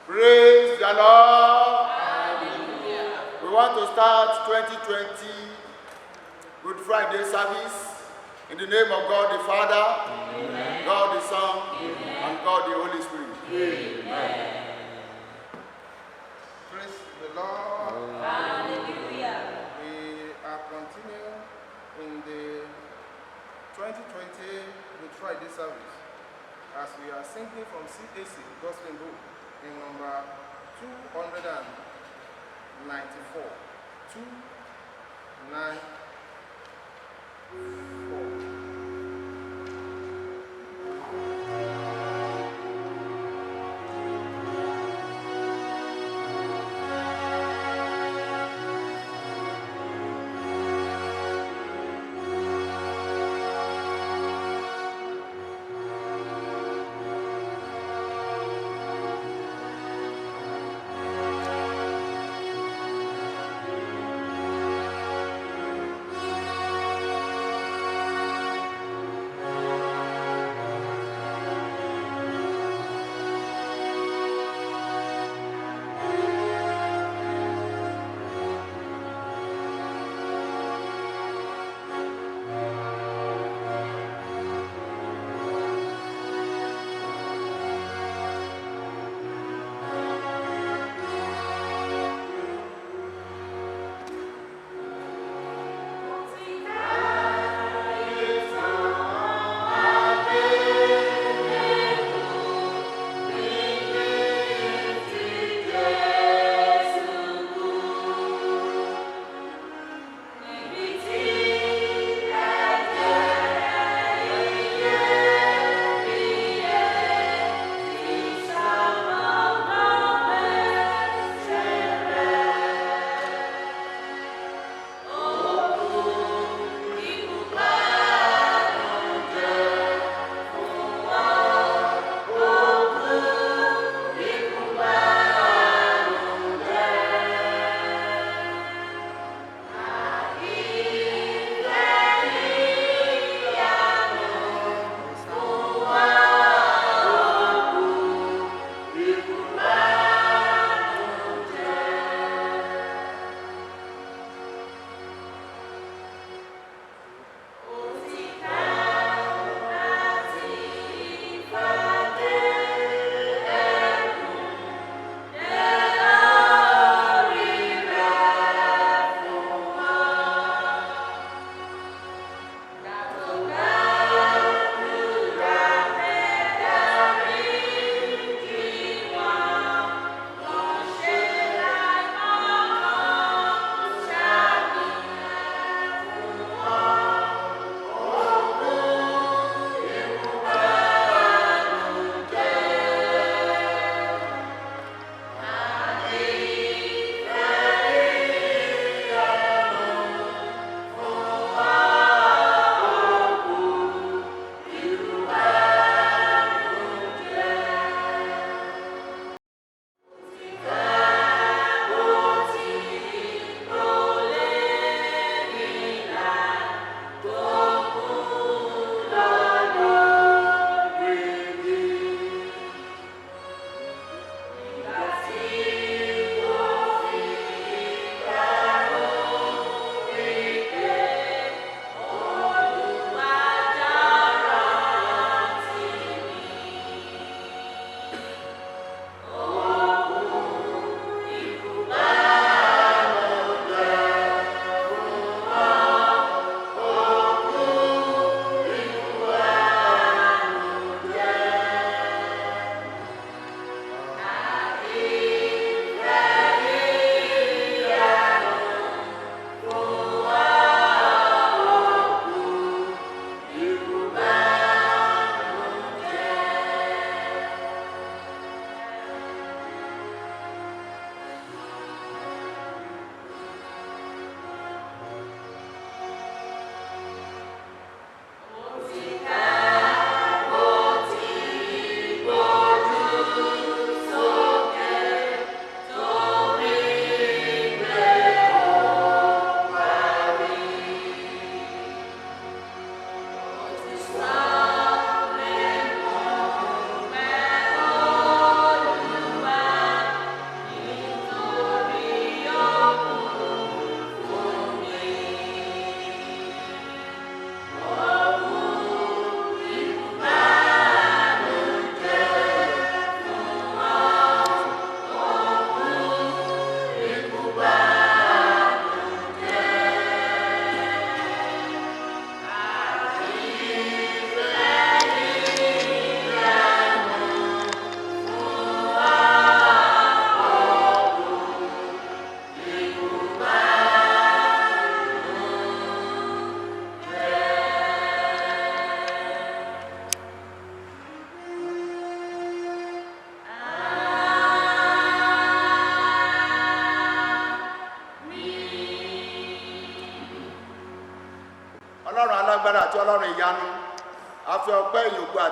Praise the Lord. We want to start 2020 Good Friday service in the name of God the Father, Amen. God the Son, Amen. And God the Holy Spirit. Amen. Praise the Lord. Hallelujah. We are continuing in the 2020 Good Friday service as we are singing from C.D.C. Gospel Book in number 294. 294.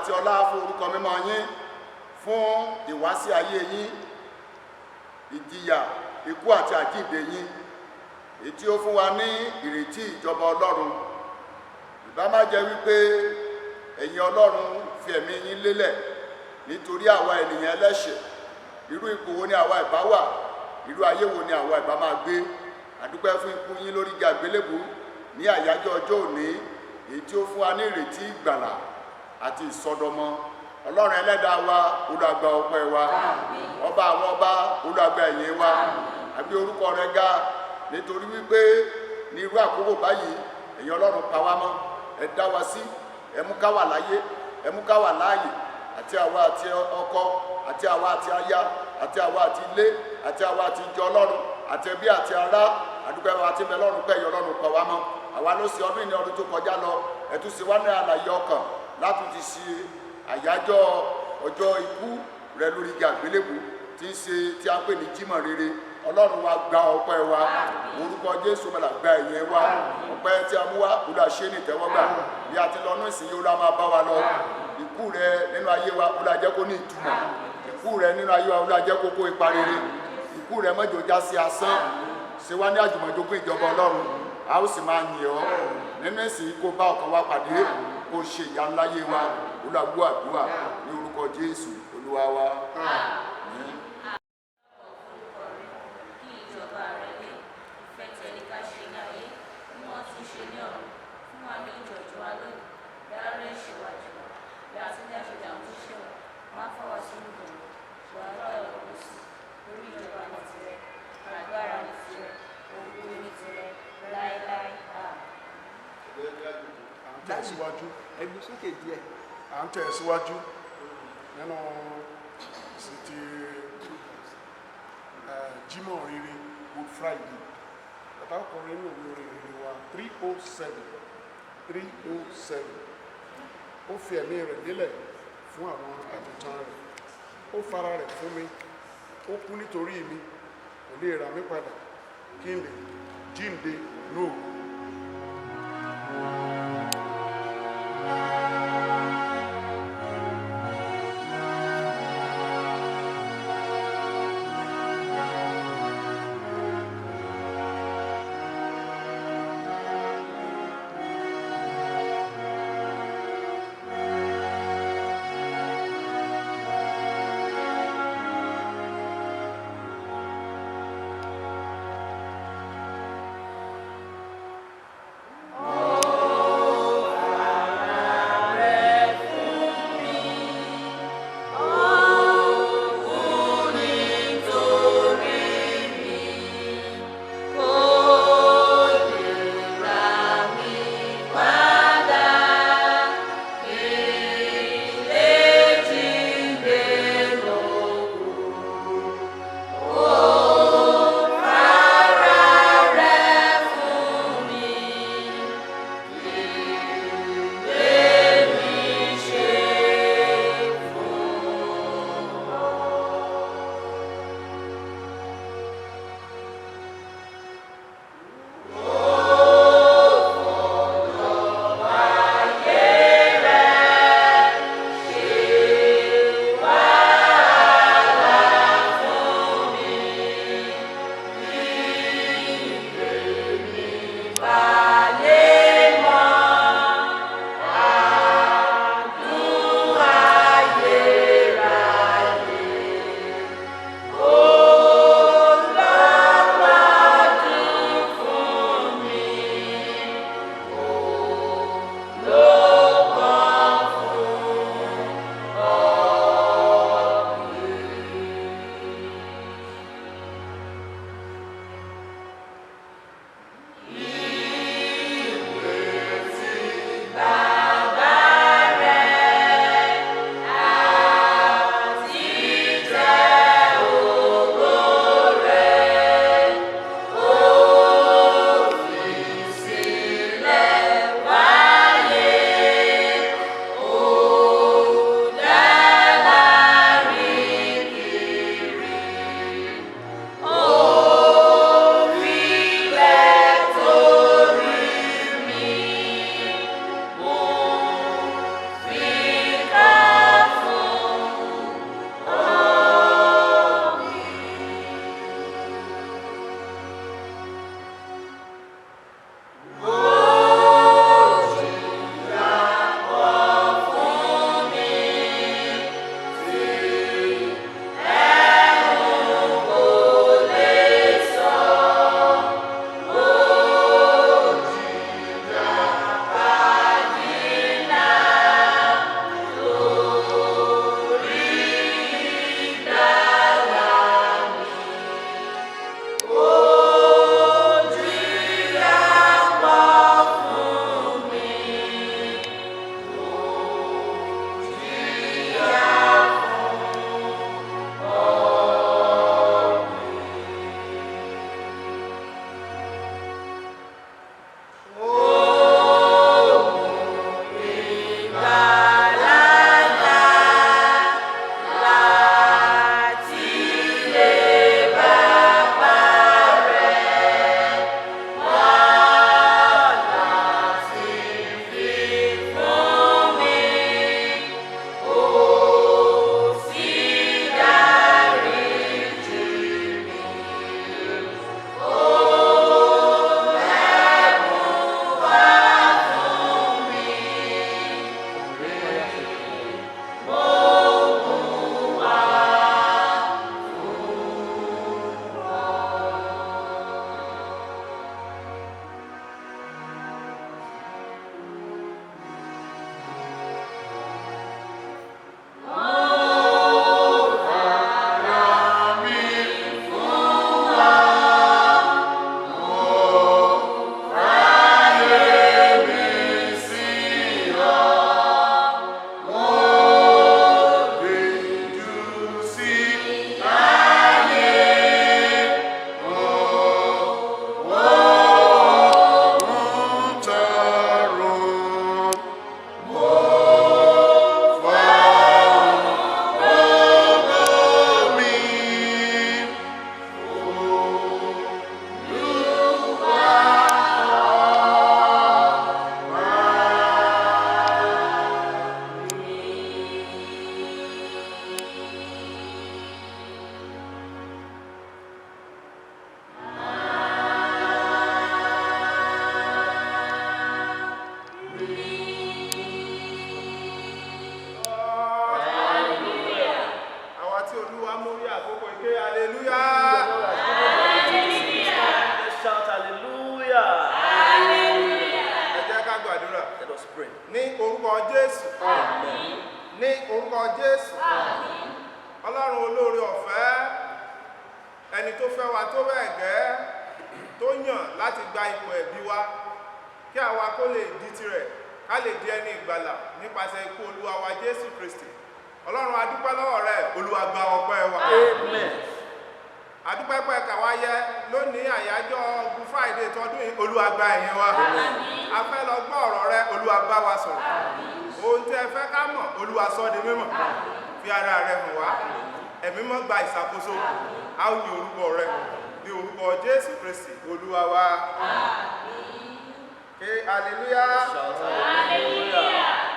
àti ọlá fún orúkọ mímọ́ yín, fún ìwásí ayé yín, ìjìyà, ikú àti àjíǹde yín, èyí tí ó fún wa ní ìrètí ìjọba Ọlọ́run. Ìbá má jẹ́ wípé ẹ̀yin Ọlọ́run fi ẹ̀mí yín lélẹ̀ nítorí àwa ènìyàn ẹlẹ́ṣẹ̀. Irú ipò wo ni àwa ìbá wà? Irú ayé wo ni àwa ìbá máa gbé? Àdúpẹ́ fún ikú yín lórí igi àgbélébùú ní àyájọ́ ọjọ́ òní, èyí tí ó fún wa ní ìrètí ìgbàlà àti ìsọdọmọ. Ọlọ́run ẹlẹ́dàá wa, Olúwa gba ọpẹ́ wa. Ọba àwọn ọba, Olúwa gba ìyìn wa. A gbé orúkọ rẹ ga nítorí wípé ní irú àkókò báyìí ẹ̀yin Ọlọ́run pa wá mọ́, ẹ dá wa sí, ẹ mú ká wà láyé, ẹ mú ká wà láàyè, àti àwa àti ọkọ, àti àwa àti aya, àti àwa àti ilé, àti àwa àti ìjọ Ọlọ́run, àti ẹbí àti ará. Àdúpẹ́ wa ti bẹ lọ́run pé ẹ̀yin Ọlọ́run pa wá mọ́. Àwa ló ṣe ọdún ní ọdún tó kọjá lọ, ẹ tún ṣe wá ní àlàyé ọkàn láti ti ṣe àyájọ́ ọjọ́ ikú rẹ lórí igi àgbélébùú tí ń ṣe tí a ń pè ní Jímọ̀ rere. Ọlọ́run wa gba ọpẹ́ wa, orúkọ Jésù mẹ́la gba ìyẹn wa. Ọpẹ́ tí a mú wá, Olúwa ṣe ní ìtẹ́wọ́gbà. Bí a ti lọ ní ìsìn yìí, Olúwa máa bá wa lọ. Ikú rẹ nínú ayé wa, Olúwa jẹ́ kó ní ìtumọ̀. Ikú rẹ nínú ayé wa, Olúwa jẹ́ kó kó ipa rere. Ikú rẹ má jẹ́ ó já sí asán. Ṣe wá ní àjùmọ̀jogún ìjọba Ọlọ́run, a ó sì máa yìn ọ́. Nínú ìsìn kó bá ọkàn wa pàdé, kó ṣe ìyanu láyé wa. Olúwa gbọ́ àdúrà ní orúkọ Jésù Olúwa wa. Ẹgbẹ́ sókè díẹ̀. À ń tẹ̀síwájú nínú ìsìntì Jímọ̀ rere Good Friday. Bàbá ọkùnrin ní òwe orin rere wa 307. Ó fi ẹ̀mí rẹ̀ lélẹ̀ fún àwọn àgùntàn rẹ̀. Ó fara rẹ̀ fún mi. Ó kú nítorí mi. Kò lè rà mí padà kí n lè jíǹde lóòrùn. tó bẹ́ẹ̀ gẹ́ tó yàn láti gba ipò ẹ̀bí wa kí àwa kó lè di tirẹ̀ ká lè di ẹni ìgbàlà nípasẹ̀ ikú Olúwa wa Jésù Kristi. Ọlọ́run a dúpẹ́ lọ́wọ́ rẹ, Olúwa gba ọpẹ́ wa. Amen. A dúpẹ́ pé kàwá yẹ lónìí àyájọ́ Good Friday tọdún yìí, Olúwa gba ẹ̀yìn wa. A fẹ́ lọ gbọ́ ọ̀rọ̀ rẹ, Olúwa bá wa sọ̀rọ̀. Ohun tí ẹ fẹ́ ká mọ̀, Olúwa sọ di mímọ̀. Fi ara rẹ hàn wá. Ẹ̀mí mọ́ gba ìṣàkóso. A ó yin orúkọ rẹ ní orúkọ Jésù Kristi Olúwa wa. Ké hallelujah. Hallelujah.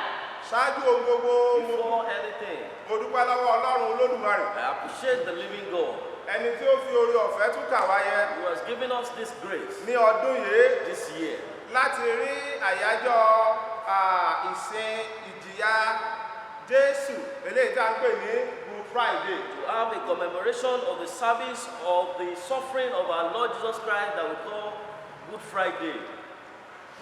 Ṣáájú ohun gbogbo, Before anything, mo dúpẹ́ lọ́wọ́ Ọlọ́run Olódùmarè. I appreciate the living God Ẹni tí ó fi oore ọ̀fẹ́ tún kà wá yẹ who has given us this grace ní ọdún yìí this year láti rí àyájọ́ ìsìn ìjìyà Jésù eléyìí tá à ń pè ní Good Friday. to have a commemoration of the service of the suffering of our Lord Jesus Christ that we call Good Friday.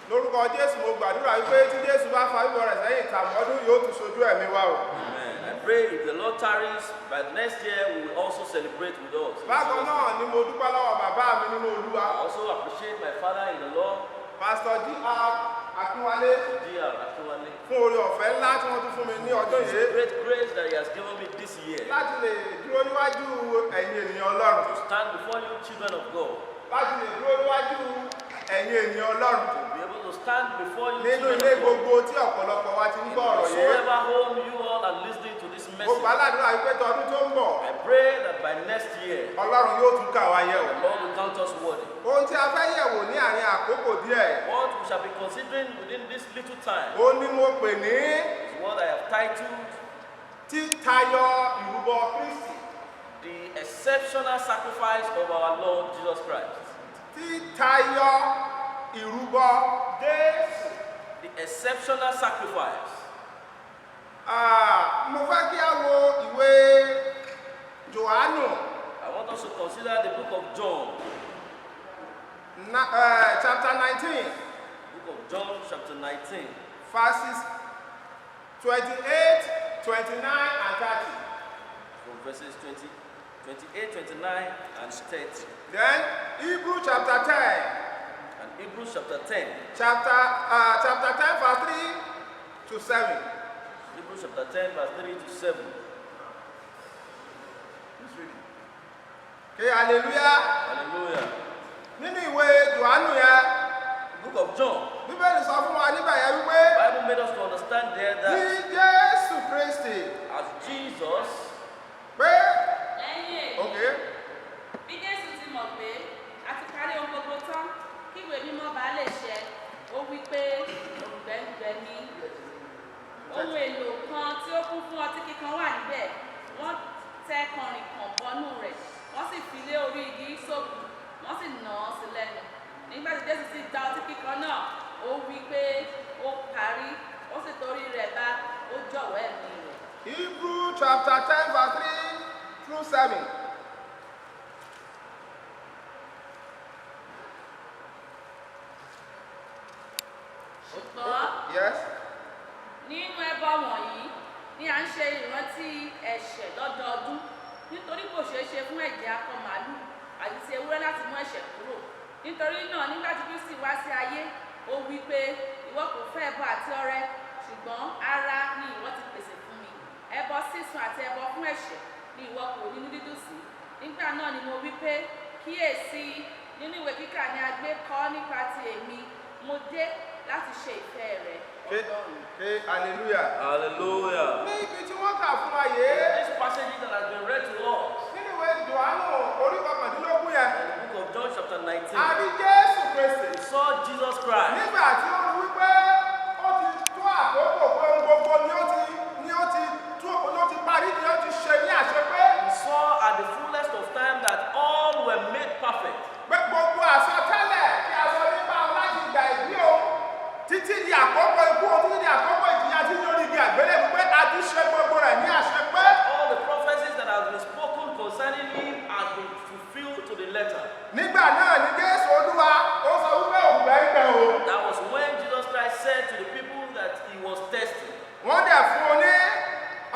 Lórúkọ Jésù mo gbàdúrà wípé tí Jésù bá fa bíbọ̀ rẹ̀ sẹ́yìn tàmọ́dún yóò tún sojú ẹ̀mí wa o. Amen. I pray if the Lord tarries, by next year we will also celebrate with us. Bákan náà ni mo dúpẹ́ lọ́wọ́ bàbá mi nínú Olúwa. I also appreciate my father in the Lord, Pastor D.R. Akínwálé D.R. Akinwale, fún oore ọ̀fẹ́ ńlá tí wọ́n tún fún mi ní ọdún for the yìí great grace that he has given me this year láti lè dúró níwájú ẹ̀yin ènìyàn Ọlọ́run. to stand before you, children of God, Láti lè dúró níwájú ẹ̀yin ènìyàn Ọlọ́run. to be able to stand before you, Nínú children ilé of God. gbogbo tí ọ̀pọ̀lọpọ̀ wa ti ń gbọ́ ọ̀rọ̀ yìí. Whosoever home you all are listening to this Mo message, gbàdúrà wípé tọdún tó ń bọ̀, I pray that by next year, Ọlọ́run yóò tún kà wá yẹ̀ wò. the Lord will count us worthy. Ohun tí a fẹ́ yẹ̀ wò ní àárín àkókò díẹ̀, What we shall be considering within this little time ó ní mo pè ní is what I have titled títayọ ìrúbọ Kristi. the exceptional sacrifice of our Lord Jesus Christ. Títayọ ìrúbọ Jésù. The exceptional sacrifice. Mo fẹ́ kí a wo ìwé Jòhánù I want us to consider the book of John, chapter 19, book of John chapter 19, verses 28, 29 and 30. from verses 28, 29 and 30. Then Hebrew chapter 10, And Hebrews chapter 10. chapter 10 verse 3 to 7. Hebrews chapter 10 verse 3 to 7. Let's read it. Okay, hallelujah. Hallelujah. Nínú ìwé Jòhánù yẹn, Book of John. Bíbélì sọ fún wa níbẹ̀ yẹn wípé The Bible made us to understand there ní that Jésù Kristi as Jesus, pé Lẹ́yìn èyí, okay, bí Jésù ti mọ̀ pé a ti parí ohun gbogbo tán kí ìwé mímọ́ bá lè ṣẹ, ó wí pé òǹgbẹ ń gbẹ mí. Ohun èlò kan tí ó kún fún ọtí kíkan wà níbẹ̀, wọ́n tẹ kànrìn kan bọ́nú rẹ̀, wọ́n sì fi lé orí igi ìsopù, wọ́n sì nà án sí lẹ́nu. Nígbà tí Jésù sì da ọtí kíkan náà, ó wí pé ó parí, ó sì torí rẹ̀ bá ó jọ̀wọ́ ẹ̀mí rẹ̀. Hebrew chapter 10 verse 3 through 7. Ṣùgbọ́n Yes. nínú ẹbọ wọ̀nyí ni à ń ṣe ìrántí ẹ̀ṣẹ̀ lọ́dọọdún, nítorí kò ṣeé ṣe fún ẹ̀jẹ̀ akọ màálù àti ti ewúrẹ́ láti mú ẹ̀ṣẹ̀ kúrò. Nítorí náà nígbà tí Kristi wá sí ayé, ó wí pé ìwọ kò fẹ́ ẹbọ àti ọrẹ, ṣùgbọ́n ara ni ìwọ ti pèsè fún mi. Ẹbọ sísun àti ẹbọ fún ẹ̀ṣẹ̀ ni ìwọ kò nínú dídùn sí. Nígbà náà ni mo wí pé kíyèsí, nínú ìwé kíkà ni a gbé kọ nípa ti èmi, mo dé láti ṣe ìfẹ́ rẹ̀. Okay, hallelujah. hallelujah. Ní ibi tí wọ́n kà fún wa yìí, This passage that has been read to us nínú ìwé Jòhánù orí kọkàndínlógún yẹn, in the book of John chapter 19, a rí Jésù Kristi. we saw Jesus Christ. Nígbà tí ó rí wípé ó ti tó àkókò pé ohun gbogbo ni ó ti parí ni ó ti ṣe ní àṣepé. We saw at the fullest of time that all were made perfect. Pé gbogbo àsọtẹ́lẹ̀ tí a sọ nípa láti gbà ìbí o títí di àkókò ikú o títí di àkókò ìjìyà tí lórí igi àgbélébù pé a ti ṣe gbogbo rẹ̀ ní àṣepé. All the prophecies that have been spoken concerning him have been fulfilled to the letter. Nígbà náà ni Jésù Olúwa ó sọ wípé òǹgbẹ ń gbẹ o. That was when Jesus Christ said to the people that he was thirsty, Wọ́n dẹ̀ fún un ní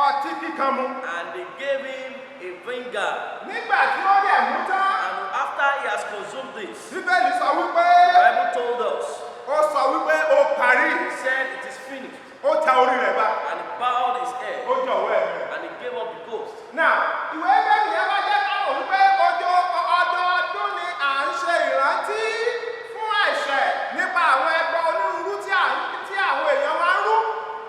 ọtí kíkan mu. and they gave him a vinegar. Nígbà tí ó dẹ̀ mú tán, And after this. Bíbélì sọ wípé The Bible told us, ó sọ wípé ó parí, he said it is finished, ó tẹ orí rẹ̀ bá, and he bowed his head, ó jọ̀wọ́ ẹ̀mí. and he gave up the ghost. Now, ìwé bẹ́ẹ̀ni yẹn bá jẹ́ káwọn wípé ọdọọdún ni à ń ṣe ìrántí fún ẹ̀ṣẹ̀ nípa àwọn ẹgbẹ́ onírúurú tí àwọn èèyàn máa ń rú.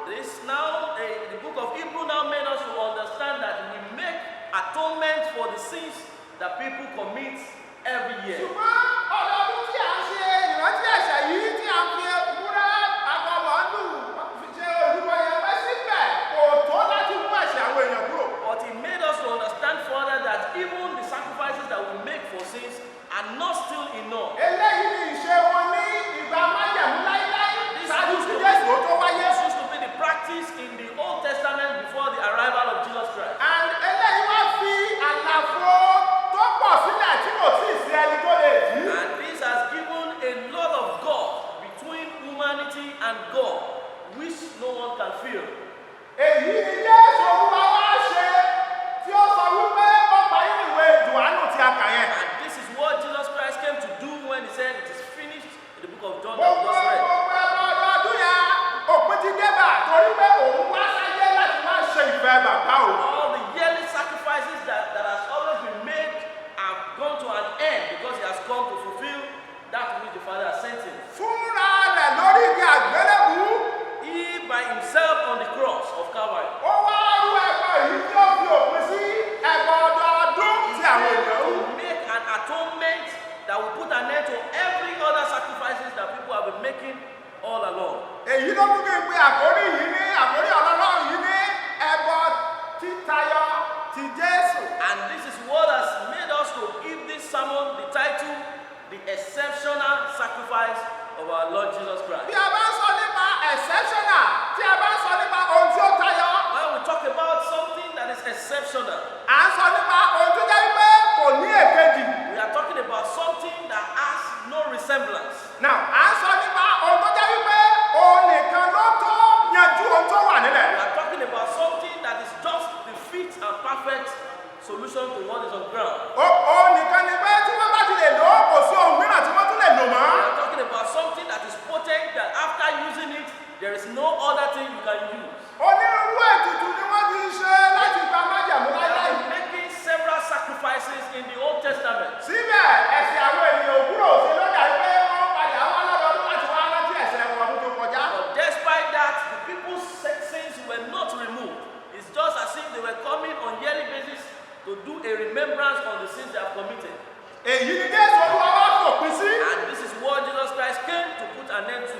This now, the book of Hebrew now made us to understand that we make atonement for the sins that people commit every year. Ṣùgbọ́n ọdọọdún tí à ń ṣe ìrántí ẹ̀ṣẹ̀ yìí tí à ń fi ewúrẹ́ àgọ́mọ̀ọ́nù fi ṣe olúwa yẹn pẹ́ síbẹ̀ kò tó láti mú ẹ̀ṣẹ̀ àwọn èèyàn kúrò. But he made us to understand further that even the sacrifices that we make for sins are not still enough. Eléyìí ni ìṣe wọn ní ìgbà májẹ̀mú láíláí ṣáájú sí Jésù tó wáyé. This used to be the practice in the Old Testament before the arrival of Jesus Christ. And eléyìí wá fi àlàfo tó pọ̀ sílẹ̀ tí kò tí ì sí ẹni tó lè dí. And this has given a lot of God between humanity and God, which no one can feel. Èyí ni Jésù Olúwa wá ṣe tí ó sọ wípé ó parí ìwé Jòhánù tí a kà yẹn. And this is what Jesus Christ came to do when he said it is finished in the book of John that we Gbogbo just read. ọdọọdún yẹn òpin ti dé bá torí pé òun wá sáyé láti máa ṣe ìfẹ́ bàbá o. All the yearly sacrifices that has always been made have gone to an end because he has come to fulfill that which the Father has sent him. Fúnra rẹ̀ lórí igi àgbélébùú. He by himself on the cross of Calvary. Ó wá rú ẹbọ yìí tí ó fi òpin sí ẹbọ ọdọọdún tí àwọn èèyàn rú. To make an atonement that will put an end to every other sacrifices that people have been making all along. Èyí ló mú mi pé àkórí ọlọ́run yìí ní ẹbọ títayọ ti Jésù. And this is what has made us to give this sermon the title, The Exceptional Sacrifice of Our Lord Jesus Christ. Bí a bá ń sọ nípa exceptional, tí a bá ń sọ nípa ohun tí ó tayọ, When we talk about something that is exceptional, à ń sọ nípa ohun tó jẹ́ wípé kò ní èkejì. we are talking about something that has no resemblance. Now, à ń sọ nípa ohun tó jẹ́ wípé òun nìkan ló tó yanjú ohun tó wà nílẹ̀. We are talking about something that is just the fit and perfect solution to what is on ground. Òun nìkan ni pé tí wọ́n bá ti lè lò ó, kò sí ohun mìíràn tí wọ́n tún lè lò mọ́. We are talking about something that is potent, that after using it, there is no other thing you can use. Onírúurú ètùtù ni wọ́n ti ṣe láti gba májẹ̀mú We láíláí. are making several sacrifices in the Old Testament. Síbẹ̀ ẹ̀sìn àwọn ènìyàn òwúrọ̀ òsè lọ́jà pé wọ́n padà wá lọ́dọọdún láti wá rántí ẹ̀ṣẹ̀ wọn ọdún tó kọjá. But despite that, the people's sins were not removed. It's just as if they were coming on yearly basis to do a remembrance on the sins they have committed. Èyí ni Jésù Olúwa wá fòpin sí. And this is what Jesus Christ came to put an end to.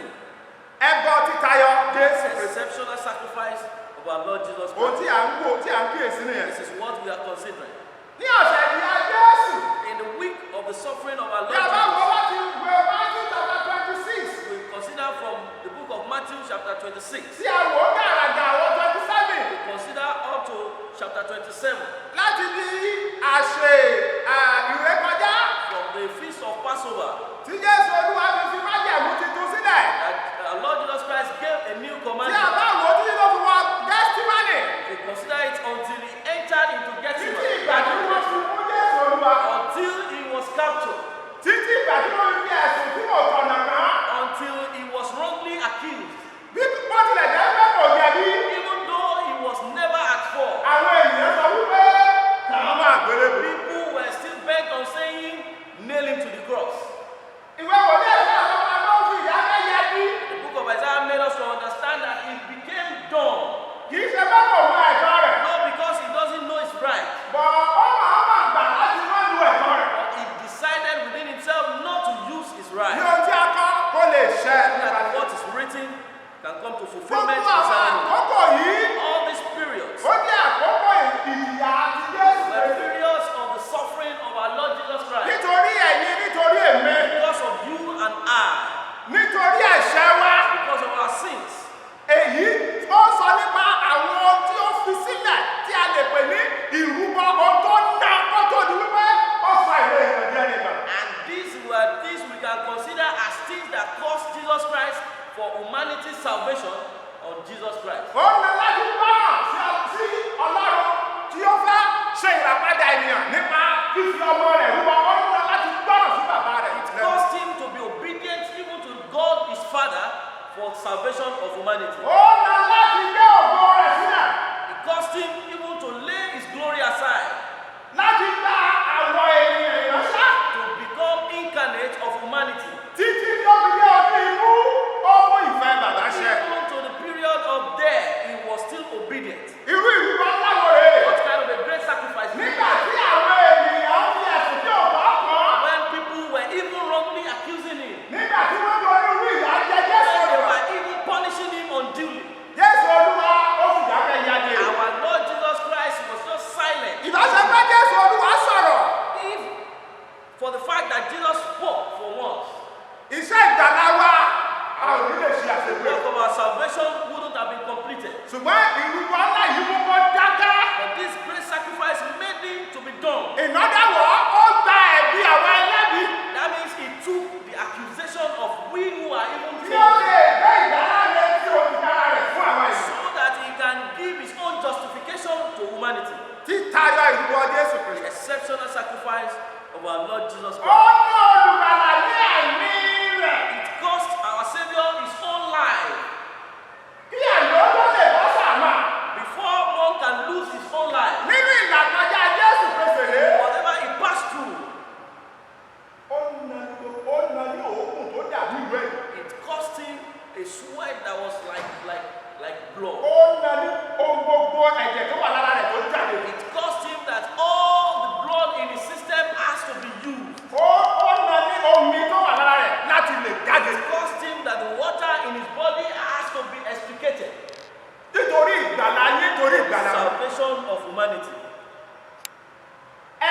Ẹbọ títayọ Jésù. Exceptional sacrifice of our Lord Jesus Ohun Christ. tí à ń wò tí à ń kíyèsí nìyẹn. This is what we are considering. Ní ọ̀sẹ̀ ìyá Jésù, In the week of the suffering of our bí a Lord bá Jesus, wọ láti ìwé Matthew chapter 26, we consider from the book of Matthew chapter 26. tí a wò ó gàràgà àwọn 27, We consider up to chapter 27 láti di àṣẹ ìrékọjá from the feast of Passover tí Jésù Olúwa fi májẹ̀mú titun sílẹ̀. that our Lord Jesus Christ gave a new Tí a commandment. bá wò ó títí tó fi wọ Gẹ́stímánì, We consider it until he entered into títí Gethsemane, ìgbà tí wọ́n fi mú Jésù Olúwa, until he was captured, títí ìgbà tí wọ́n fi ẹ̀sùn tí kò tọ̀nà kàn án. until he was wrongly accused. Bí wọ́n tilẹ̀ jẹ́ pé kò jẹ̀bi, Even though he was never at fault, àwọn ènìyàn sọ wípé kàá máa gbélébùú. people were still bent on saying, nail him to the cross. Ìwé wòlíì ẹ̀sán àwọn ọmọ náà fi ìyá mẹ́yẹ bí. The book of Isaiah made us to understand that he became dumb, Kì í ṣe pé kò mọ ẹ̀tọ́ rẹ̀. not because he doesn't know his right, Bọ̀ ó máa gbà láti má lu ẹ̀tọ́ rẹ̀. but he decided within himself not to use his Ní right. ohun tí a kọ́ kó lè ṣẹ. That what is written can come to fulfillment Gbogbo àwọn concerning him. àkókò yìí, All these periods ó jẹ́ àkókò ìyà àti Jésù were Kristi. periods of the suffering of our Lord Jesus Christ Nítorí ẹ̀yin, nítorí èmi, because of you and I, nítorí ẹ̀ṣẹ̀ wa. because of our sins. Èyí ó sọ nípa àwọn ohun tí ó fi sílẹ̀ tí a lè pè ní ìrúbọ ohun tó ná kó tó di wípé ó fa ìwé ìrìnàjò nìkan. And these were things we can consider as things that cost Jesus Christ for humanity's salvation on Jesus Christ. Ó ní láti gbọ́ràn sí Ọlọ́run tí ó fẹ́ ṣe ìràpadà ènìyàn nípa fífi ọmọ rẹ̀ rúbọ. Ó ní láti gbọ́ràn sí bàbá rẹ̀. It salvation of humanity. Ó na láti gbé ògo rẹ̀ sílẹ̀. It cost him even to lay his glory aside, Láti gba àwọn ènìyàn ìránṣẹ́. to become incarnate of humanity. Títí tó fi dé ọdún ikú, ó mú ìfẹ́ bàbá ṣẹ. Even to the period of death, he was still obedient. Irú ìrúbọ láwo rèé. What kind of a great sacrifice he Nígbà made. tí àwọn ènìyàn fi ẹ̀sùn tí ò bá kàn. When people were even wrongly accusing him, Nígbà tí wọ́n fi onírúurú ìyà jẹ Jésù when they rẹ̀. were even punishing him unduly, Jésù Olúwa ó fi dákẹ́ yáde. our Lord Jesus Christ was just silent. Ìbáṣepẹ́ Jésù Olúwa sọ̀rọ̀. If for the fact that Jesus spoke for once, Iṣẹ́ ìgbàlá wa a ò ní lè ṣe the àṣepé. work of our salvation wouldn't have been completed. Ṣùgbọ́n ìrúbọ ńlá yìí mú kó dákẹ́. But this great sacrifice made him to be done. Ìnádàwọ̀ ó gba ẹ̀bi àwọn ẹlẹ́bi. That means he took the accusation of we who are even Tí ó faithful, lè gbé ìdára rẹ̀ tí ó ti dára rẹ̀ fún àwọn ènìyàn. so that he can give his own justification to humanity. Títayọ ìrúbọ Jésù The Kristi. exceptional sacrifice of our Lord Jesus Ó Christ. ní olùgbàlà ní ẹ̀mí rẹ̀. It cost our Savior his own life. Kí ẹ̀mí ó tó lè bọ́ sàmà. Before one can lose his own life, Nínú ìlàkọjá Jésù Kristi rèé. whatever he passed through, Ó na ní òógùn tó dàbí ìwé. it cost him a sweat that was like blood. Ó na ní ohun gbogbo ẹ̀jẹ̀ tó wà lára rẹ̀ tó jáde. It cost him that all the blood in his system has to be used. Ó na ní omi tó wà lára rẹ̀ láti lè jáde. It cost him that the water in his body has to be extricated. Nítorí ìgbàlá yín, nítorí ìgbàlá wọn. Salvation of humanity.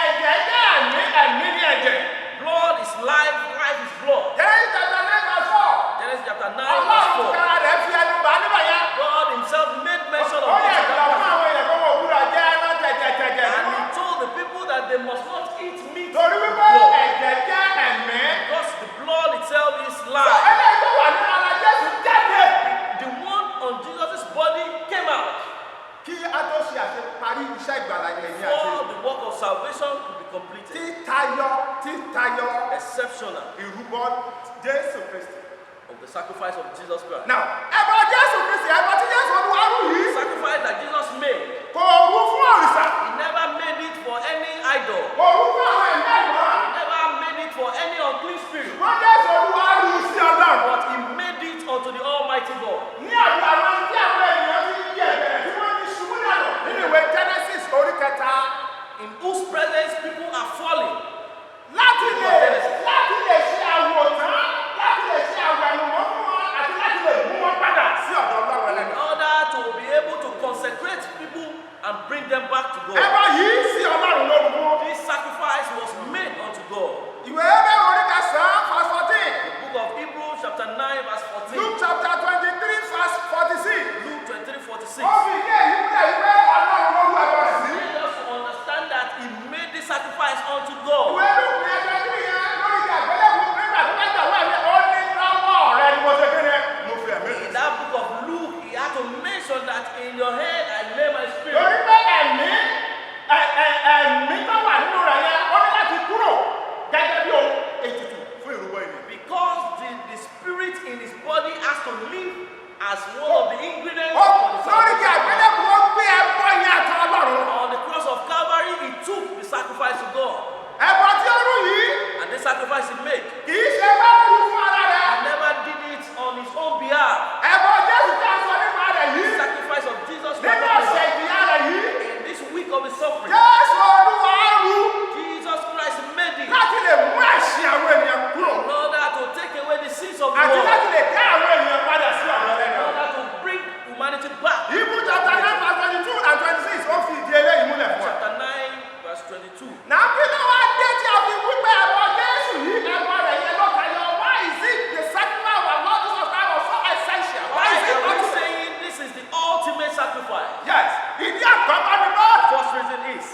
Ẹ̀jẹ̀ jẹ́ ẹ̀mí, ẹ̀mí ní ẹ̀jẹ̀. Blood is life, life is blood. Jẹ́rìí tẹ̀tẹ̀ mẹ́ta sọ̀. Genesis chapter 9 verse Ọlọ́run 4. kára rẹ̀ fi ẹnu bá nígbà yẹn. God himself made mention Ó of yẹ this. ìgbà fún àwọn èèyàn kó wọ́n òwúrọ̀ jẹ́ ẹran tẹ̀jẹ̀tẹ̀jẹ̀. And he told the people that they must not eat meat Torí with wípé blood, ẹ̀jẹ̀ jẹ́ ẹ̀mí. because the blood itself is life. Eléyìí tó wà nínú ara Jésù jáde. The one on Jesus' body came out Kí a tó ṣe àṣeparí iṣẹ́ ìgbàlá yẹn ní àṣẹ. before the work of salvation could be completed. Títayọ Exceptional ìrúbọ Jésù Kristi. of the sacrifice of Jesus Christ. Now, ẹbọ Jésù Kristi, ẹbọ tí Jésù Olúwa rú The yìí, sacrifice that Jesus made, kò rú fún òrìṣà, he never made it for any idol. kò rú fún àwọn ẹ̀mí ẹ̀mọ́. He never made it for any unclean spirit. Wọ́n Jésù Olúwa rú sí Ọlọ́run. But he made it unto the Almighty God. Ní àgbà àwọn tí àwọn ènìyàn ti yí ẹ̀bẹ̀rẹ̀ tí wọ́n ti ṣubú dànù. Nínú ìwé Genesis orí kẹta, In whose presence people are falling. láti lè ṣe àwòtán, láti lè ṣe àwẹ̀nùmọ́ fún wọn àti láti lè mú wọn padà sí ọ̀dọ̀ Ọlọ́run In ẹlẹ́nu. order to be able to consecrate people and bring them back to God. Ẹbọ yìí sí Ọlọ́run ló mú. This sacrifice was made unto God. Ìwé Hébérù orí kẹsàn-án verse 14. The book of Hebrews chapter 9 verse 14. Luke chapter 23 verse 46. Luke 23:46. Ó fi ilé yìí múlẹ̀ wípé Ọlọ́run ló rú ẹbọ rẹ̀ sí. Let us understand that he made this sacrifice unto God. Ìwé Luke ní ẹgbẹ́ tí yẹn lórí ìjà àgbélébùú nígbà tó bá jà wá ilé ó ní lọ́wọ́ rẹ ni mo ṣe kí ni mo fi ẹ̀mí In rẹ̀. that book of Luke, he had to mention that in your head I lay my Lórí spirit. pé ẹ̀mí tó wà nínú rẹ̀ yẹn ó ní láti kúrò gẹ́gẹ́ bí ohun ètùtù fún ìrúbọ ènìyàn. Because the spirit in his body has to live as one of the ingredients Ó for the lórí ìjà sacrifice. àgbélébùú ó gbé ẹbọ yẹn àtọ Ọlọ́run lọ. On the cross of Calvary, he took the sacrifice to God. Ẹbọ tí ó rú yìí And this sacrifice he made, kì í ṣe bá rú fún ara rẹ̀. he never did it on his own behalf. Ẹbọ Jésù tí a sọ nípa rẹ̀ The yìí sacrifice of Jesus nínú Christ ọ̀sẹ̀ ìjìyà rẹ̀ yìí. in this week of his suffering, Jésù Olúwa rú Jesus Christ made it láti lè mú ẹ̀ṣẹ̀ àwọn ènìyàn kúrò in order to take away the sins of the àti world, láti lè dá àwọn ènìyàn padà sí ọ̀dọ̀ in rẹ̀. order to bring humanity back. Hebrew chapter 9 verse 22 and 26 ó fi ìdí eléyìí múlẹ̀ fún wa. Chapter 9, verse 22. Náà kí ló wá dé tí a fi wípé ẹbọ Jésù yìí ẹbọ rẹ̀ yẹn ló tayọ? Why is it the sacrifice of our Lord Jesus Christ was so essential? Why Why is it are we ultimate? saying this is the ultimate sacrifice? Yes, ìdí àkọ́kọ́ ni bọ́. First reason is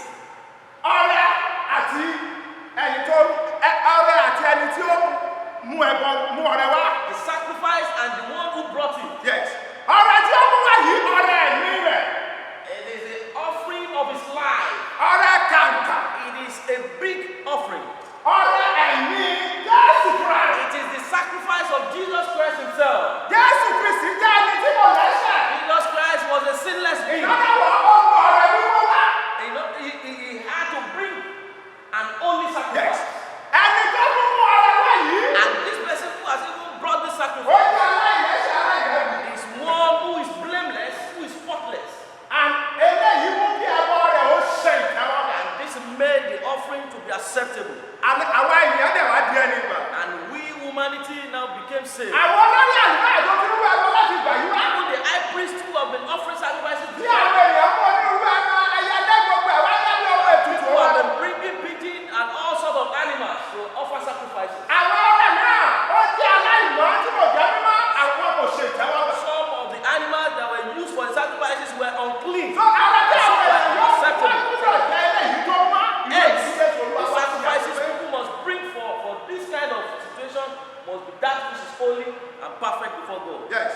acceptable. And àwa ènìyàn dẹ̀ wá di ẹni ìgbà. And we, humanity, now became saved. Àwọn olórí àlùfáà tó ti rú ẹgbẹ́ láti ìgbà yìí wá. Even the high priest who have been offering sacrifices Tí àwọn ènìyàn kọ́ ní irú ẹran ẹyẹlé gbogbo ẹ̀ wá lẹ́nu ọwọ́ ètùtù who wa. have been bringing pigeon and all sorts of animals to offer sacrifices. Àwọn ọ̀rẹ́ náà ó jẹ́ aláìmọ́ tí kò jẹ́ mímọ́ àwọn kò ṣe ìtẹ́wọ́gbà. Some of the animals that were used for the sacrifices were unclean. So àwọn tí Some àwọn were ènìyàn wọ́n unacceptable. gbọ́dọ̀ jẹ́ eléyìí tó mọ́. Hence, the sacrifices people must bring for this kind of situation must be that which is holy and perfect before God. Yes.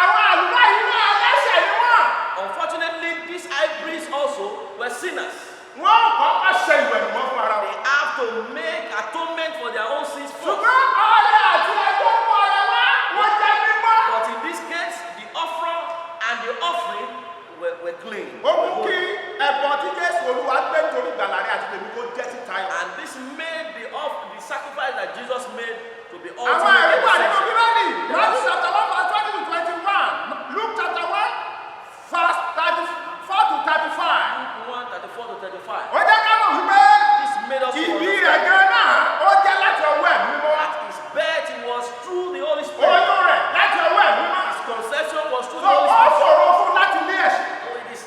Àwọn àlùfáà yìí náà ẹlẹ́ṣẹ̀ ni wọ́n. Unfortunately, these high priests also were sinners. Wọ́n kọ́kọ́ ṣe ìwẹ̀nùmọ́ fún ara They wọn. have to make atonement for their own sins first. Ṣùgbọ́n ọ̀rẹ́ àti ẹjọ́ mú ọ̀rẹ́ wá wọ́n jẹ́ mímọ́. But in this case, the offer and the offering were clean. Ó mú kí ẹ̀bọ̀n tí Jésù Olúwa gbé nítorí ìgbàlárí àti tèmi kó jẹ́ títa yọ. And this made the sacrifice that Jesus made to be Àwọn ultimate ẹ̀rí wà nínú acceptable. Bíbélì. Matthew chapter 1 verse 20 to 21. Luke chapter 1 verse 34 to 35. Luke 1, 34 to 35. Ó jẹ́ ká mọ̀ wípé This made us to ìbí rẹ̀ understand gan náà ó jẹ́ láti ọwọ́ ẹ̀mí mímọ́. that his birth was through the Holy Spirit. Oyún rẹ̀ láti ọwọ́ ẹ̀mí mímọ́. His conception was through So the Holy ó Spirit. ṣòro fún láti ní ẹ̀ṣẹ̀. So it is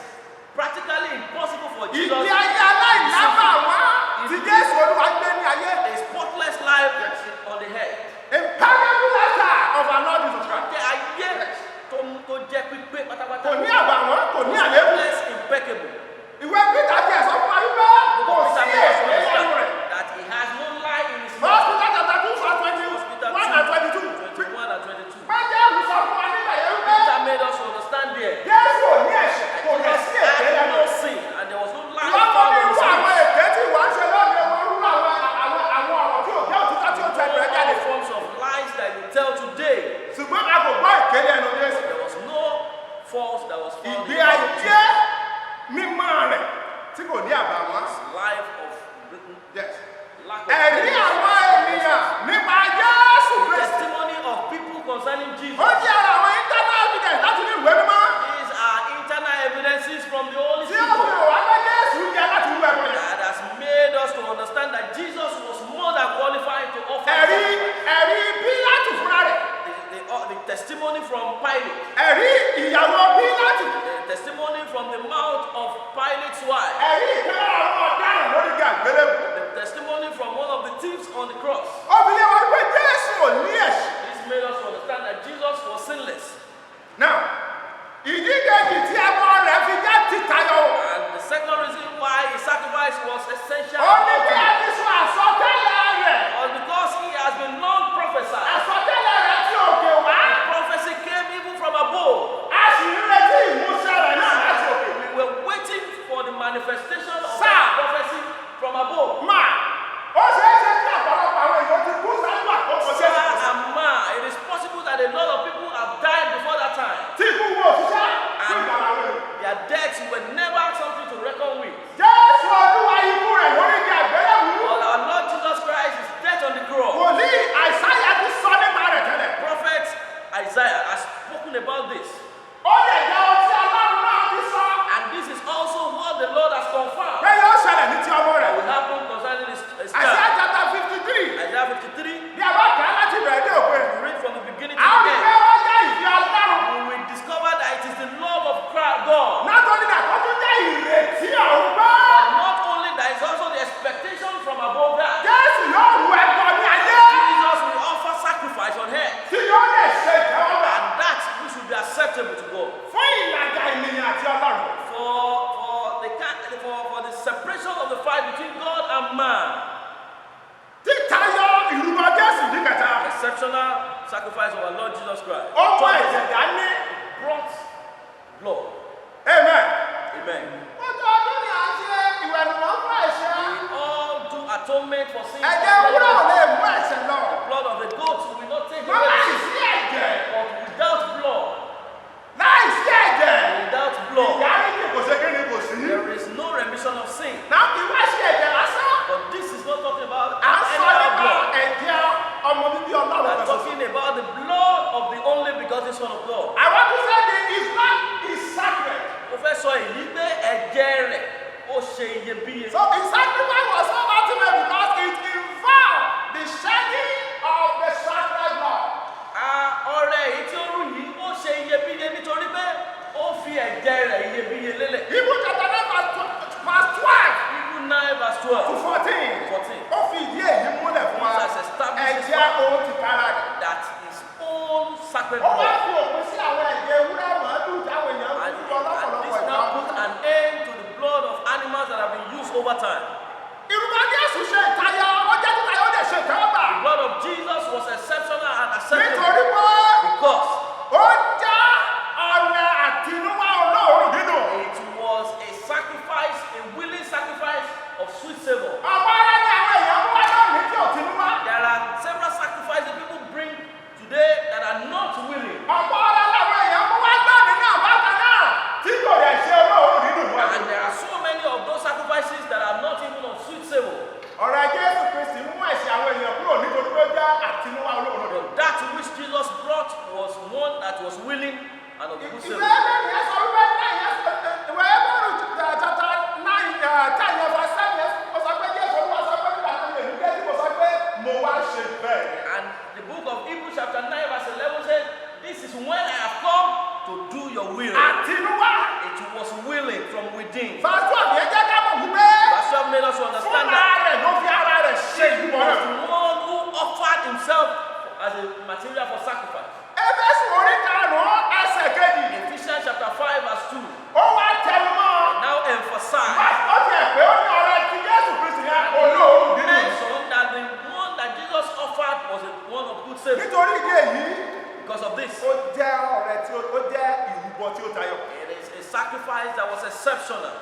practically impossible for Jesus Ìgbé ayé aláìlábà wá tí Jésù Olúwa gbé ní ayé. a spotless life on the head. Imperishable letter of our Lord Jesus Christ. Jẹ́ ayé tó jẹ́ pípé pátápátá. Kò ní àbàwọ́n, kò ní àléébù. Spotless, impeccable. Ìwé Pétà ti ẹ̀sọ́ fún wa wípé kò sí èso nínú rẹ̀. That he has no lie in his First mouth. Peter chapter 2 verse 21 and 22. 21 and 22. Pétérù sọ fún wa nígbà yẹn wípé Peter made us understand there. Jésù ò ní ẹ̀ṣẹ̀, kò dẹ̀ sí èké Had lẹ́nu. no sin and there was no lie Lọ́pọ̀ found ní in irú his àwọn mouth. èké tí ìwà ń ṣe lónìí wọn rú àwọn ọ̀rọ̀ tí ò jẹ́ òtítọ́ tí ó tẹ̀ ẹ̀rẹ́ jáde. All forms of lies that you tell today. Ṣùgbọ́n a kò gbọ́ èké lẹ́nu Jésù. There was no false that was found Ìgbé in his ayé mímọ́ rẹ̀ tí kò ní àbàwọ́n. life of written Yes. lack of Ẹ̀rí àwọn ènìyàn nípa Jésù Kristi. testimony of people concerning Jesus. Ó jẹ́ ara àwọn internal evidence láti ní ìwé mímọ́. These are internal evidences from the Holy Tí ó fi Spirit hàn wá pé Jésù jẹ́ láti rú ẹbọ yẹn. that has made us to understand that Jesus was more than qualified to offer Ẹ̀rí Pílátù fúnra rẹ̀. the testimony from Pilate, Ẹ̀rí ìyàwó Pílátù. the testimony from the mouth of Pilate's wife, Ẹ̀rí ìkẹ́lẹ́ àwọn ọ̀daràn lórí igi àgbélébùú. the testimony from one of the thieves on the cross. Ó fi yé wọn pé Jésù ò ní ẹ̀ṣẹ̀. This made us to understand that Jesus was sinless. Now, ìdí kejì tí ẹbọ rẹ̀ fi jẹ́ títayọ. And the second reason why his sacrifice was essential Ó ní kí ẹ fi sọ àsọtẹ́lẹ̀ rẹ̀. was because he has been long prophesied. Àsọtẹ́lẹ̀ rẹ̀ tí òkè wá. Prophecy came even from above. A sì ń retí ìmúṣẹ rẹ̀ náà láti òkè. We were waiting for the manifestation of Sir. that prophecy from above. Máa, ó ṣeé ṣe kí ọ̀pọ̀lọpọ̀ àwọn èèyàn ti kú sáájú àkókò Sir Jésù. and ma, it is possible that a lot of people have died before that time. Tí ikú wo òṣìṣẹ́ fún ìgbàlà rẹ̀. Their deaths were never something to reckon with. Jésù Olúwa ikú rẹ̀ lórí igi àgbélébùú. But our Lord Jesus Christ is dead on the cross. Wòlíì Àìsáyà ti sọ nípa rẹ̀ tẹ́lẹ̀. Prophet Isaiah has spoken about this. Ó lè jẹ́ ohun tí Ọlọ́run náà ti sọ. And this is also what the Lord has confirmed. Pé yóò ṣẹlẹ̀ ní ti ọmọ rẹ̀. Will happen concerning his Àìsáyà child. chapter 53. Isaiah 53, Bí a bá kà á láti bẹ̀rẹ̀ dé òpin. we read from the beginning to A ó the rí end. pé ó jẹ́ ìfẹ́ Ọlọ́run. We will discover that it is the love of God. Not only that, ó tún jẹ́ ìrètí ọ̀run gbọ́. Not only that, it's also the expectation from above that. Jésù yóò rú ẹbọ ní ayé. Jesus will offer sacrifice on earth. Tí yóò lè ṣe ìtẹ́wọ́gbà. And that which will be acceptable to God. Fún ìlàjà ènìyàn àti Ọlọ́run. For the separation of the fight between God and man. Títayọ ìrúbọ Jésù ní kẹta. Exceptional sacrifice of our Lord Jesus Christ. Ó mú ẹ̀jẹ̀ dání. Brought blood. Amen. Amen. Ọdọọdún ni à ń ṣe ìwẹ̀nùmọ́ fún ẹ̀ṣẹ̀. We all do atonement for sins. Ẹ̀jẹ̀ ewúrẹ́ ò lè mú ẹ̀ṣẹ̀ lọ. Blood of the goats will not take Wọ́n away láì sin. sí ẹ̀jẹ̀. But without blood, Láì sí ẹ̀jẹ̀. without blood, Ìdáríjì kò ṣe kí ni kò sí. there is no remission of sin. Náà kì í wá sí ẹ̀jẹ̀ lásán. But this is not talking about À ń sọ any nípa blood. ẹ̀jẹ̀ ọmọ bíbí We Ọlọ́run are kan ṣoṣo. talking about the blood of the only begotten Son of God. I want to say that his blood is sacred. Mo fẹ́ sọ èyí pé ẹ̀jẹ̀ rẹ̀ ó ṣe iyebíye. So his sacrifice was so ultimate because Jésù ṣe ìtayọ, ó jẹ́ títayọ, ó dẹ̀ ṣe ìtẹ́wọ́gbà. The blood of Jesus was exceptional and acceptable Nítorí pé because ó já ọrẹ àtinúwá olóòórùn dídùn. it was a sacrifice, a willing sacrifice of sweet savor. Ọ̀pọ̀ ara ni àwọn èèyàn mú wá lónìí tí ò tinúwá. There are several sacrifices people bring today that are not willing. Ọ̀pọ̀ ara làwọn èèyàn mú wá lónìí náà bákan náà tí kò dẹ̀ ṣe olóòórùn dídùn wá. And there are so many of those sacrifices that are not even of sweet savor. Ọ̀rọ̀ Jésù Kristi mú ẹ̀ṣẹ̀ àwọn èèyàn kúrò nítorí pé ó já àtinúwá olóòórùn dídùn. But that which Jesus brought was one that was willing and of good Ìwé savor. ẹgbẹ́ yẹn sọ wípé ìwé ẹgbẹ́rún chapter 9 10 verse 7 ó sọ pé Jésù Olúwa sọ pé nígbà tó lè ní Jésù kò sọ pé mo wá ṣe bẹ́ẹ̀. And the book of Hebrews chapter 9 verse 11 says, this is when I have come to do your will. Àtinúwá. It was willing from within. Verse 12 yẹn jẹ́ ká mọ̀ wípé Verse 12 made us to understand fúnra that rẹ̀ ló fi ara rẹ̀ ṣe he ìdúbọ̀ was rẹ̀. the one who offered himself as a material for sacrifice. Éfésù orí karùn-ún ẹsẹ̀ kejì. Ephesians chapter 5 verse 2 Ó wá tẹnu mọ́. now emphasize Ó tiẹ̀ pé ó ní ọ̀rọ̀ ti Jésù Kristi yẹn olóòórùn dídùn. mention that the one that Jesus offered was a one of good savor. Nítorí ìdí èyí, Because of this, ó jẹ́ ọ̀rẹ́ tí ó jẹ́ ìrúbọ tí ó tayọ. it is a sacrifice that was exceptional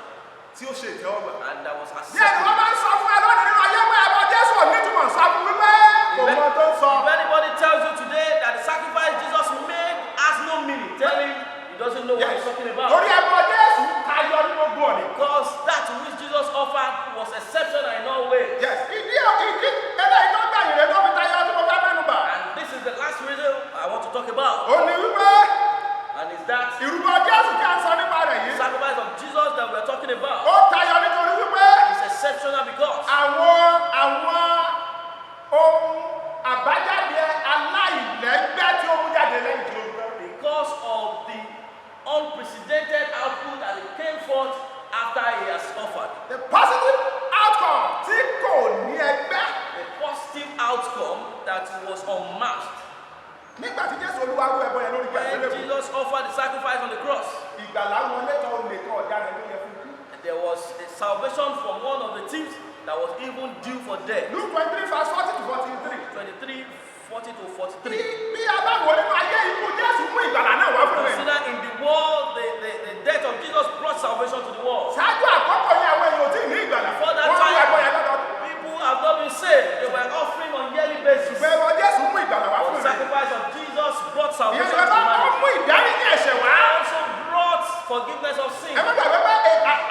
Tí ó ṣe ìtẹ́wọ́gbà. and that was Díẹ̀ ni acceptable. wọ́n máa ń sọ fún ẹ lónìí nínú ayé pé ẹbọ Jésù ò nítumọ̀ sọ fún wípé kò mọ tó ń sọ. If anybody tells you today that the sacrifice Jesus made has no meaning, tell him he doesn't know what he's talking about. Torí ẹbọ Jésù tayọ ní gbogbo ọ̀nì. Because that which Jesus offered was exceptional in all ways. Yes, ìdí eléyìí tó gbà yìí rẹ̀ tó fi tayọ tí mo fẹ́ mẹ́nu bà. And this is the last reason I want to talk about. Ó ní wípé And it's that ìrúbọ Jésù tí a ń sọ nípa rẹ̀ yìí. sacrifice of Jesus that we're talking about Ó tayọ nítorí wípé is exceptional because àwọn ohun àbájáde aláìlẹ́gbẹ́ tí ó mú jáde lẹ́yìn tí ó ń bẹ́. because of the unprecedented output that it came forth after he has offered. The positive outcome tí kò ní ẹgbẹ́. A positive outcome that was unmatched. Nígbà tí Jésù Olúwa rú ẹbọ yẹn lórí When ìgbàlélẹ́kùn. Jesus offered the sacrifice on the cross, Ìgbàlá wọlé tán olè kan ọ̀daràn ló yẹ fún kú. there was a salvation from one of the thieves that was even due for death. Luke 23 verse 40 to 43. 23, 40 to 43. Bí a bá wò nínú ayé ikú Jésù mú ìgbàlá náà wá fún mi. Consider in the world, the death of Jesus brought salvation to the world. Ṣáájú àkọ́kọ́ yẹn àwọn èèyàn ò tí ì ní ìgbàlá. Before that Wọ́n rú ẹbọ yẹn time, lọ́dọ̀. people have not been saved. They were offering on yearly basis. Ṣùgbọ́n ẹbọ Jésù mú ìgbàlá wá The fún mi. sacrifice of Jesus brought Ìyẹn salvation ti to bá ó humanity. mú ìdáríjì ẹ̀ṣẹ̀ wá. It also brought forgiveness of sin. Ẹ má gbàgbé pé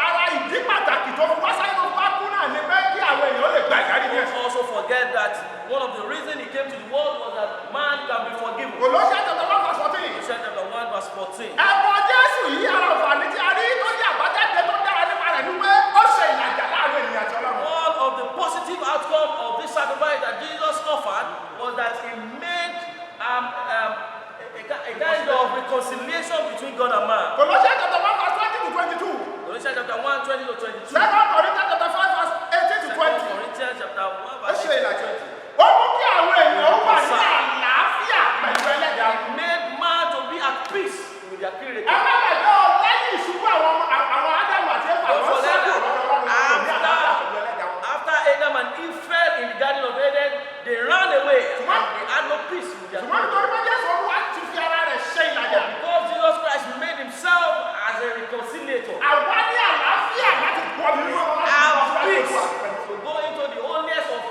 ara ìdí pàtàkì tó fi wá sáyé tó fi wá kú náà ni pé kí àwọn èèyàn lè gba ìdáríjì ẹ̀ṣẹ̀. Don't also forget that one of the reasons he came to the world was that man can be forgiven. Colossians chapter 1 verse 14. Ephesians chapter 1 verse 14. Ẹ̀bọ Jésù yìí ara àǹfààní tí a rí tó jẹ́ àbájáde tó dára nípa rẹ̀ ni pé ó ṣe ìlàjà láàrin ènìyàn àti Ọlọ́run. One of the positive outcome of this sacrifice that Jesus offered was that he made a kind of reconciliation between God and man. Colossians chapter 1 verse 20 to 22. Colossians chapter 1, 20 to 22. 2 Corinthians chapter 5 verse 18 to 20. Corinthians chapter 1 Ó verse ṣe 18 to ìlàjà. 20. Ó mú kí àwọn èèyàn ó wà ní àlàáfíà pẹ̀lú ẹlẹ́dàá. He made man to be at peace with their Ẹ creator. má gbàgbé ọ lẹ́yìn ìṣubú àwọn Ádámù àti Éfà Don't wọ́n forget sọ́kù that lọ́dọ̀ Ọlọ́run ní àlàáfíà pẹ̀lú ẹlẹ́dàá wọn. after Adam and Eve fell in the Garden of Eden, they ran away and they had no peace with their Ṣùgbọ́n creator. nítorí pé Jésù Olúwa ti fi ara rẹ̀ ṣe ìlàjà. Because Jesus Christ made himself as a reconciliator. Àwa ní àlàáfíà láti gbọ́ nínú ọmọ láti Have gbọ́ sí peace àjọyọ̀. to go into the holiest of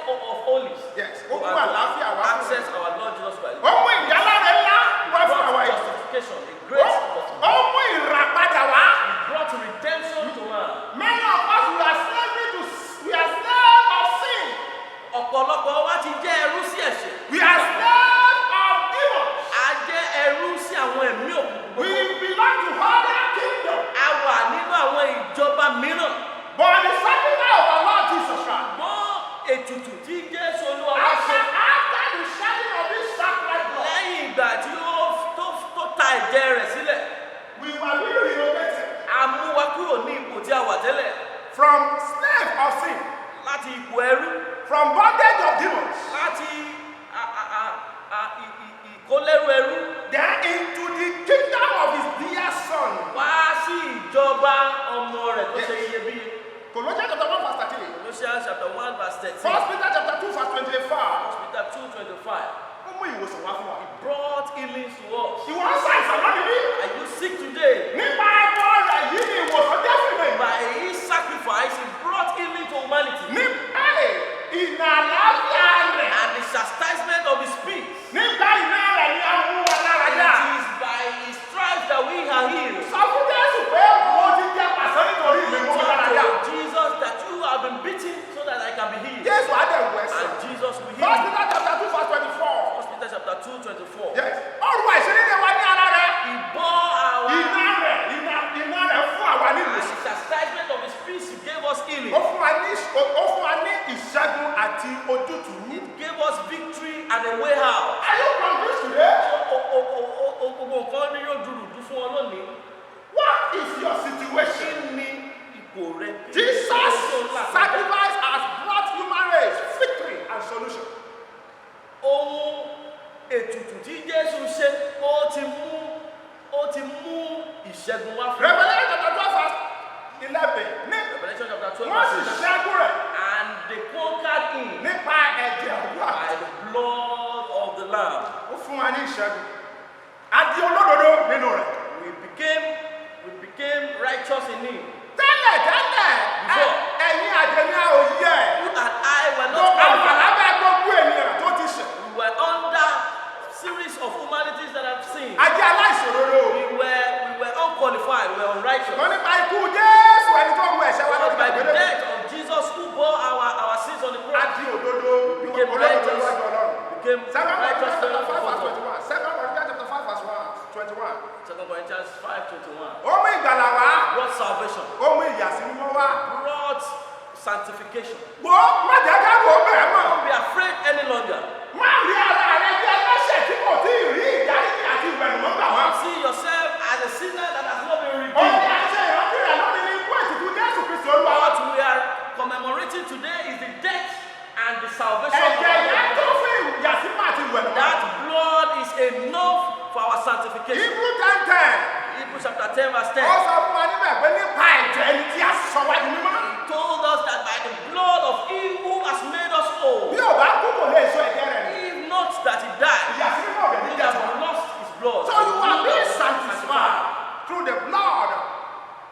holies. Yes, ó And mú àlàáfíà wá fún access our Lord Jesus Christ. Ó mú ìdáláre ńlá wá fún àwa Brought yìí. justification, a great justification. Ó mú ìràpadà wá. Brought redemption to man. Many of us we are slave of sin. Ọ̀pọ̀lọpọ̀ wa ti jẹ́ ẹrú sí ẹ̀ṣẹ̀. We are slave of demons. A jẹ́ ẹrú sí àwọn ẹ̀mí òkùnkùn. We belong to other kingdom. A wà nínú àwọn ìjọba mìíràn. But the sacrifice of our Lord Jesus Christ. Mọ́ ètùtù tí Jésù Olúwa wá ṣe After the shedding of this sacred blood, lẹ́yìn ìgbà tí ó tó ta ẹ̀jẹ̀ rẹ̀ sílẹ̀. we were really relocated A mú wa kúrò ní ipò tí a wà tẹ́lẹ̀ from slave of sin, láti ipò ẹrú, from bondage of demons, láti ìkólẹ́rú ẹrú then into the kingdom of his dear son. wá sí ìjọba ọmọ rẹ̀ tó ṣe iyebíye. Colossians chapter 1 verse 13. Colossians chapter 1 verse 13. 1 Peter chapter 2 verse 25. 1 Peter 2:25. Ó mú ìwòsàn wá fún wa. He brought healing to us. Ìwọ ń ṣàìsàn lónìí bí? Are you sick today? Nípa ẹ̀kọ́ rẹ̀ yìí ni ìwòsàn jẹ́ fún mi. By his sacrifice, he brought healing to humanity. Nípa ìnà àlàáfíà rẹ̀. And the chastisement of his peace. Nípa ìnà rẹ̀ ni a mú wa lára dá. It is by his stripes that we are healed. Sọ fún Jésù pé mo ti jẹ́ pàṣẹ nítorí mi mú wa lára dá. Told Jesus that you have been beaten so that I can be healed. Jésù á dẹ̀ wẹ̀ sí. And Jesus will heal 1 you. Peter chapter 2 verse 24. 1 Peter chapter 2:24. Yes. Ọrùn àìṣedéédé wa ní ara rẹ̀. He bore our Iná rẹ̀ fún àwa ní and the ìwòsàn. chastisement of his peace, he gave us healing. Ó fún wa ní ìṣẹ́gun àti ojútùú. He gave us victory and a way out. Are you confused today? Gbogbo nǹkan ní yóò dúdú fún ọ lónìí. What is your situation? Kí ni ipò rẹ? Jesus' sacrifice has brought human race victory and solution. Ohun ètùtù tí Jésù ṣe, ó ti mú ìṣẹ́gun wá fún wa. Revelation chapter 12 verse 11. Revelation chapter 12 Wọ́n sì verse 11. ṣẹ́gun rẹ̀ And they conquered him nípa ẹ̀jẹ̀ àdúrà. by the blood of the Lamb. Ó fún wa ní ìṣẹ́gun. A di olódodo nínú rẹ̀. We became righteous in him. Tẹ́lẹ̀ Before. ẹ̀yin àjẹmí àòyẹ. You and I were Ló not qualified. àfàlábẹ́ gbogbo ènìyàn tó ti ṣẹ̀. We were under series of humanities that have sinned. Ajé aláìṣòrodo. We were unqualified. We were unrighteous. Wọ́n nípa ikú Jésù ẹni tó ń wọ ẹ̀ṣẹ̀ wa But lórí by the ìgbàgbélé. death of Jesus who bore our sins on the A cross, di òdodo. became Olódodo righteous. níwájú Ọlọ́run. became Second righteous Corinthians chapter 5 before verse God. 21. Second Corinthians chapter 5 verse 21. 2 Corinthians 5:21. Ó mú ìgbàlà wá. Brought salvation. Ó mú ìyàsímímọ́ wá. Brought sanctification. Má jẹ́ ká wò ó bẹ̀rẹ̀ mọ̀. Don't be afraid any longer. Má rí ara rẹ bí ẹlẹ́ṣẹ̀ tí kò tí ì rí ìdáríjì àti ìwẹ̀nùmọ́ gbà wá. Don't see yourself as a sinner that has not been Ó ní redeemed. àṣẹ ìrántí rẹ̀ lónìí ní ikú ètùtù Jésù Kristi Olúwa. What we are commemorating today is the death and the salvation of Ẹ̀jẹ̀ our yẹn Lord. tó fún ìyàsímọ́ àti ìwẹ̀nùmọ́. That blood is enough for our sanctification. Hebrew 10:10. Hebrews chapter 10 verse 10. Ó sọ fún wa níbẹ̀ pé nípa ẹ̀jẹ̀ ẹni tí a sọ wá di mímọ́. He told us that by the blood of him who has made us whole, Bí ò bá kú kò lè sọ ẹ̀jẹ̀ rẹ̀ nù. if not that he died, Ìyàsímọ́ rẹ̀ ní he jẹ́sọ̀. has lost his blood. So you are being sanctified through the blood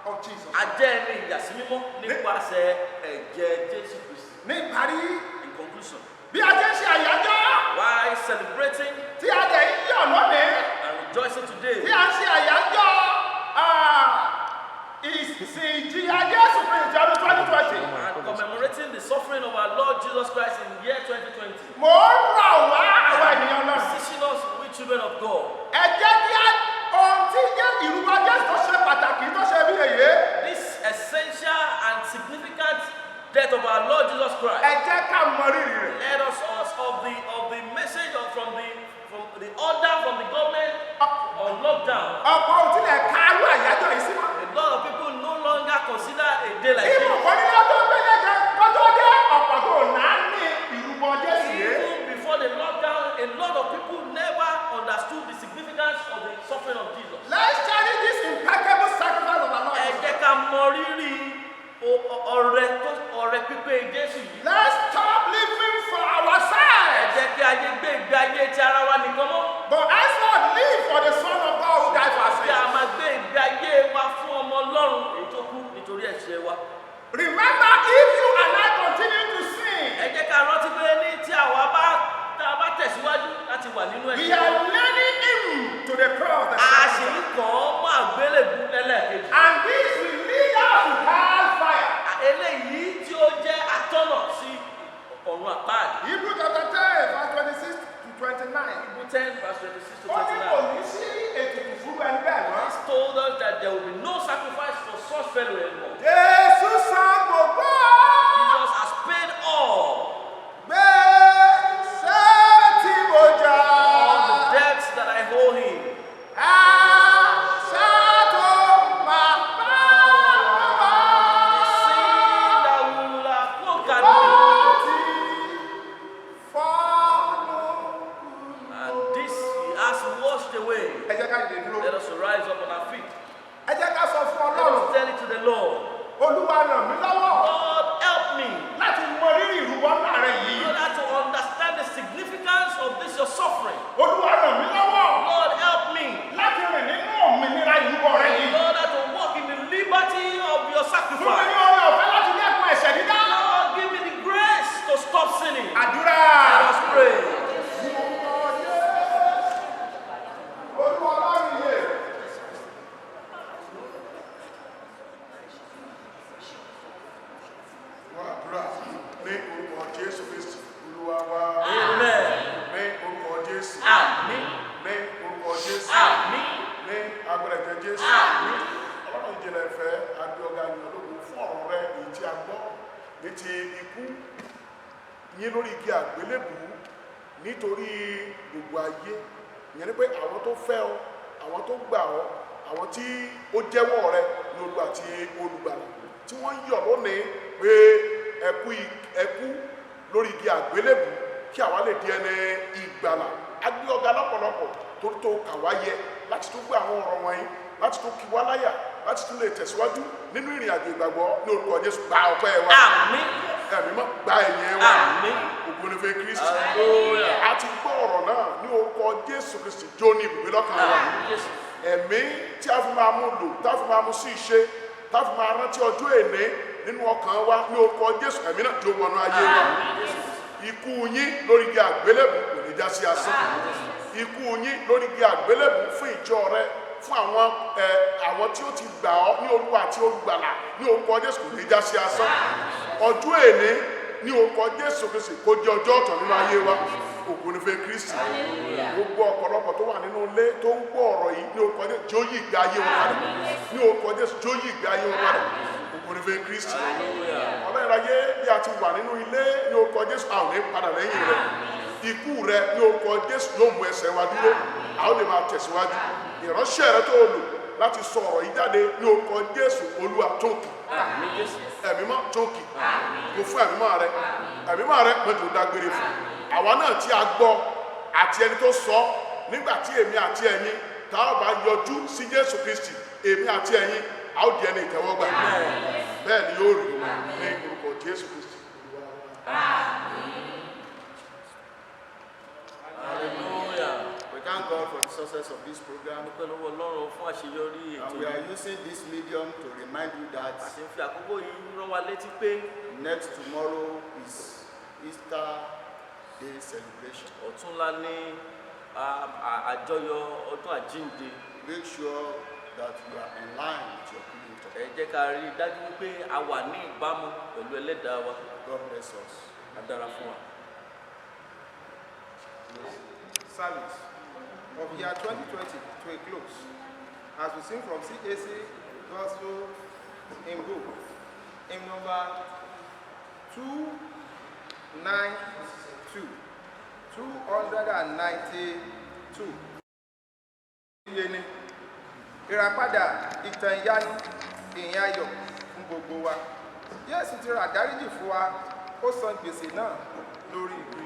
of Jesus. Ajẹ́ ní ìyàsímímọ́ nípasẹ̀ ẹ̀jẹ̀ Jésù Kristi. Ní ìparí, In conclusion, bí a ti ń ṣe àyájọ́ while celebrating tí a dẹ̀ ń yọ̀ lónìí, and rejoicing tí today, a ń ṣe àyájọ́ ìsìn ìjìyà Jésù Kristi ọdún 2020. and commemorating the suffering of our Lord Jesus Christ in the year 2020, Mo ń rọ̀ wá àwọn ènìyàn lọ. beseeching us, we children of God, Ẹ jẹ́ kí ohun tí ìrúbọ Jésù tó ṣe pàtàkì tó ṣe bí èyí. this essential and significant death of our Lord Jesus Christ. Ẹ jẹ́ ká mọ rírì rẹ̀. Let us of the message from the order from the government on lockdown. Ọ̀pọ̀ ò tilẹ̀ ká ló àyájọ́ yìí sí mọ́. A lot of people no longer consider a day like Ìmọ̀ this. kan ní lọ́jọ́ gbẹ́lẹ́gẹ́ kọ́jọ́ dé ọ̀pọ̀ tó náà ní ìrúbọ Jésù yìí. Even before the lockdown, a lot of people never understood the significance of the suffering of Jesus. Let's cherish this impeccable sacrifice of our Lord. Ẹ jẹ́ ká mọ rírì ọrẹ pípé Jésù yìí. Let's stop living for Ẹ ourselves, jẹ́ kí ayé gbé ìgbé ayé ti ara wa nìkan mọ́. but henceforth live for the Son of God who died for our Kí a sins. máa gbé ìgbé ayé wa fún ọmọ Ọlọ́run èyí tó kú nítorí ẹ̀ṣẹ̀ wa. Remember, if you and I continue to sin, Ẹ jẹ́ ká rántí pé ní tí àwa bá tẹ̀síwájú láti wà nínú we ẹ̀ṣẹ̀. are leading him to the cross. The A sì second ń time. kàn án mọ́ àgbélébú lẹ́lẹ́kejì. And this will lead us to hellfire. Eléyìí tí ó jẹ́ atọ́nà sí ọ̀run àpáàdì. Hebrew chapter 10, verse 26 to 29. Hebrew 10 verse 26 to Ó ní kò 29. ní sí ètùtù fún ẹni bẹ́ẹ̀ mọ́. It's told us that there will be no sacrifice for such fellow anymore. Jésù san gbogbo. ikú yín lórí igi àgbélébù nítorí gbogbo ayé. Ìyẹn ni pé àwọn tó fẹ́ ọ, àwọn tó gbà ọ, àwọn tí ó jẹ́wọ́ rẹ ní Olúwa àti olùgbàlà, tí wọ́n yọ̀ lónìí pé ẹkú lórí igi àgbélébù kí àwa lè di ẹni ìgbàlà. A gbé ọ̀gá lọ́pọ̀lọpọ̀ torí tó kà wá yẹ láti tún gbé àwọn ọ̀rọ̀ wọ̀nyí, láti tún kí wá láyà, láti tún lè tẹ̀síwájú nínú ìrìn àjò ìgbàgbọ́ ní orúkọ Jésù. Gba ọpẹ́ wa, Àmín. ẹ̀mí mọ́ gba ẹ̀yìn wa, Àmín. ògo ni fún Kristi. Hallelujah. A ti gbọ́ ọ̀rọ̀ náà ní orúkọ Jésù Kristi jó ní ibùgbé lọ́kàn wa. Ẹ̀mí tí a fi máa mú lò, tá a fi máa mú sí ìṣe, tá a fi máa rántí ọjọ́ èní nínú ọkàn wa ní orúkọ Jésù. Ẹ̀mí náà jó wọnú ayé wa. Ikú yín lórí igi àgbélébù kò ní já sí asán. Ikú yín lórí igi àgbélébù fún ìjọ rẹ, fún àwọn tí ó ti gbà ọ́ ní Olúwa àti olùgbàlà ní orúkọ Jésù kò ní já sí asán. Ọjọ́ èní ní orúkọ Jésù Kristi kó jẹ́ ọjọ́ ọ̀tọ̀ nínú ayé wa. Ògo ni fún Kristi. Gbogbo ọ̀pọ̀lọpọ̀ tó wà nínú ilé tó ń gbọ́ ọ̀rọ̀ yìí ní orúkọ Jésù jó yí ìgbé ayé wọn padà. Ní orúkọ Jésù jó yí ìgbé ayé wọn padà. Ògo ni fún Kristi. Ọlọ́run ayé bí a ti wà nínú ilé ní orúkọ Jésù a ò ní padà lẹ́yìn rẹ̀. Ikú rẹ ní orúkọ Jésù yóò mú ẹsẹ̀ wa dúró. A ó lè máa tẹ̀síwájú. Ìránṣẹ́ rẹ tó lò láti sọ ọ̀rọ̀ yìí jáde ní orúkọ Jésù Olúwa tó kì. Ẹ̀mí mọ́ tó kì. Mo fún ẹ̀mí mọ́ rẹ. Ẹ̀mí mọ́ rẹ mọ́tò dágbére fún. Àwa náà tí a gbọ́ àti ẹni tó sọ nígbà tí èmi àti ẹ̀yin tá a bá yọjú sí Jésù Kristi, èmi àti ẹ̀yin a ó di ẹni ìtẹ́wọ́gbà. Bẹ́ẹ̀ ni yóò rí ní orúkọ Jésù Kristi. Hallelujah. We thank God for the success of this program. Dúpẹ́ lọ́wọ́ Ọlọ́run fún àṣeyọrí ètò And we are using this medium to remind you that àti ń fi àkókò yìí rán wa létí pé next tomorrow is Easter Day celebration. ọ̀túnla ní àjọyọ̀ ọdún àjíǹde. Make sure that you are in line with your Creator. Ẹ jẹ́ ká rí i dájú wípé a wà ní ìbámu pẹ̀lú ẹlẹ́dàá wa. God bless us. A dára fún wa. Service of year 2020 to a close as we sing from CAC Gospel in book in number 292. Ìyẹnì ìràpadà ìtàn ìyanu ìyìn ayọ̀ fún gbogbo wa. Jésù ti rà dáríjì fún wa, ó san gbèsè náà lórí ìgbé.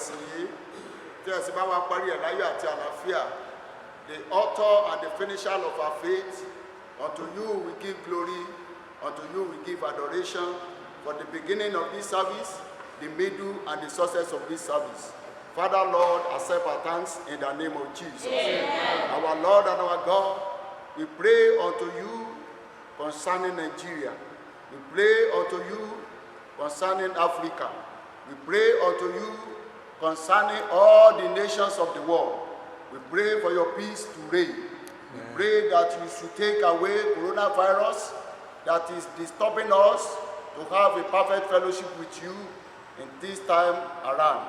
ẹ̀sìn yìí tí ẹ̀sìn bá wá parí ẹ̀ láyọ̀ àti àlàáfíà. The author and the finisher of our faith, unto you we give glory, unto you we give adoration for the beginning of this service, the middle, and the success of this service. Father, Lord, accept our thanks in the name of Jesus. Amen. Our Lord and our God, we pray unto you concerning Nigeria. We pray unto you concerning Africa. We pray unto you concerning all the nations of the world. We pray for your peace to reign. We pray that you should take away coronavirus that is disturbing us to have a perfect fellowship with you in this time around.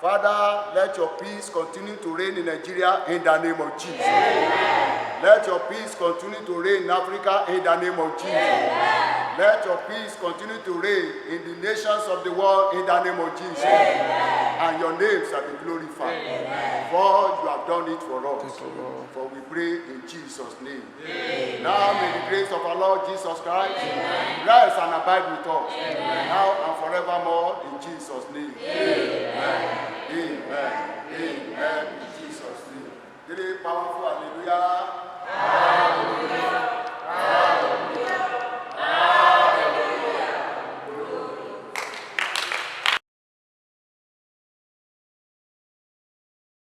Father, let your peace continue to reign in Nigeria in the name of Jesus. Amen. Let your peace continue to reign in Africa in the name of Jesus. Amen. Let your peace continue to reign in the nations of the world in the name of Jesus. Amen. And your name shall be glorified. Amen. For you have done it for us. For we pray in Jesus' name. Amen. Now may the grace of our Lord Jesus Christ rest and abide with us. Amen. Now and forevermore in Jesus' name. Amen. Amen. Amen. In Jesus' name. Very powerful